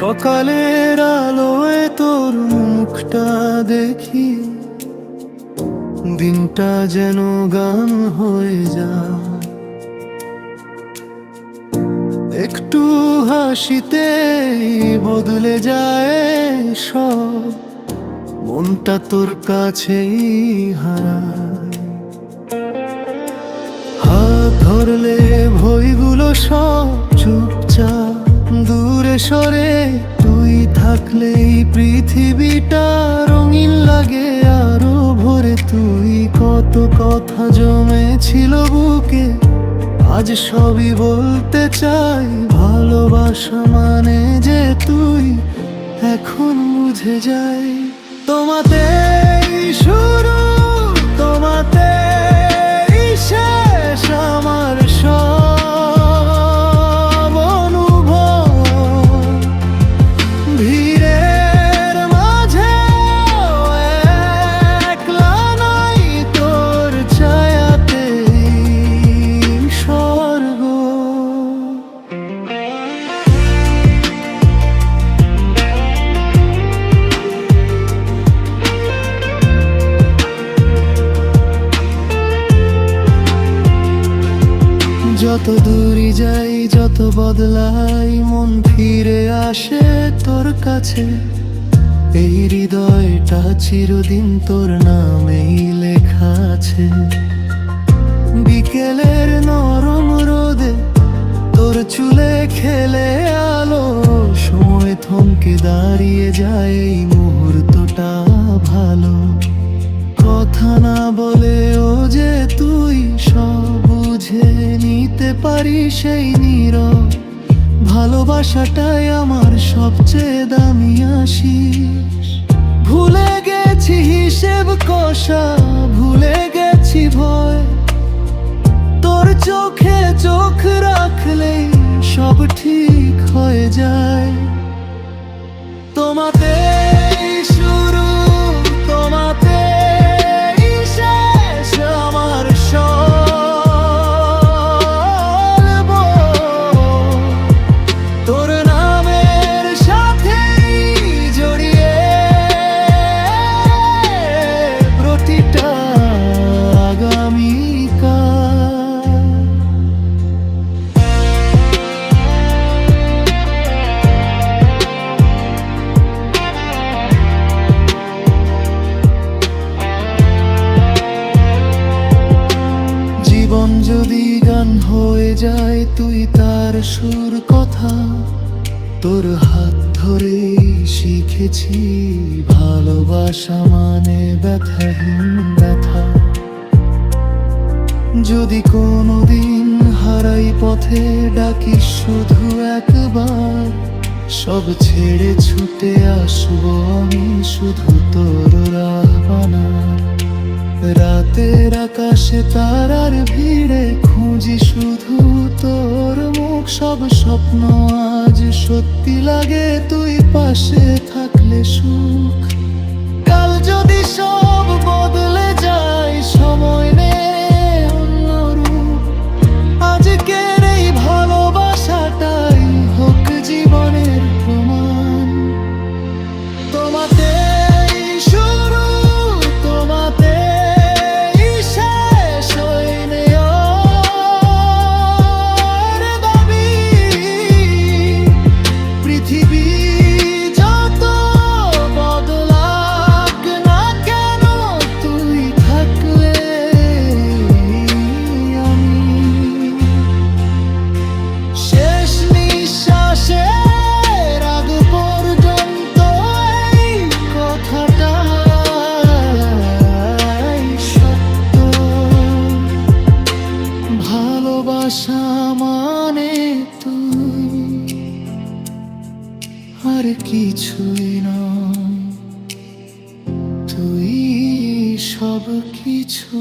সকালের আলোয় তোর মুখটা দেখি, দিনটা যেন গান হয়ে যায়। একটু হাসিতে বদলে যায় সব, মনটা তোর কাছেই হারায়। হাত ধরলে ভয়গুলো সব চুপচাপ দূরে সরে, তুই থাকলেই পৃথিবীটা রঙিন লাগে আরো ভরে। তুই কত কথা জমেছিল বুকে, আজ সবই বলতে চাই। ভালোবাসা মানে যে তুই এখন বুঝে যাই। তোমাতেই শুরু, তোমাতেই শেষ আমার সব অনুভব। ভিড়ের মাঝে একলা নাই, তোর ছায়াতেই স্বর্গ। যত দূরে যাই, যত বদলাই, মন ফিরে আসে তোর কাছে। এই হৃদয়টা চিরদিন তোর নামেই লেখা আছে। বিকেলের নরম রোদে তোর চুলে খেলে আলো, সময় থমকে দাঁড়িয়ে যায় এই মুহূর্তটা ভালো। কথা না বলেও যে তুই সব বুঝে নিতে পারিস, সেই নীরব ভালোবাসাটাই আমার সবচেয়ে দামি আশিস। ভুলে গেছি হিসেব কষা, ভুলে গেছি ভয়, তোর চোখে চোখ রাখলেই সব ঠিক হয়ে যায়। তোমাতেই শুরু, তোমাতেই শেষ আমার সব। তোর নামের সাথেই জড়িয়ে প্রতিটা আগামীকাল। জীবন যদি গান হয়ে যায়, তুই তার সুর কথা। তোর হাত ধরে শিখেছি ভালোবাসা মানে ব্যথাহীন ব্যথা। যদি কোনোদিন হারাই পথে, ডাকিস শুধু একবার। সব ছেড়ে ছুটে আসবো আমি শুধু তোর রাহবানা। রাতের আকাশে তারার ভিড়ে খুঁজি শুধু তোর মুখ। সব স্বপ্ন আজ সত্যি লাগে, তুই পাশে থাকলে সুখ। কাল যদি সব বদলে যায়, সময় নে অন্য রূপ। আজকের এই ভালোবাসাটাই হোক জীবনের প্রমাণ। তোমাতেই শুরু, তোমাতেই শেষ, ওই নেয়ার দাবি। পৃথিবী যত বদলাক না কেন, তুই থাকলে আমি। শেষ নিঃশ্বাসের আগ পর্যন্ত এই কথাটাই সত্য। ভালোবাসা মানে তুই, আর কিছুই নয়। তুই সব কিছু।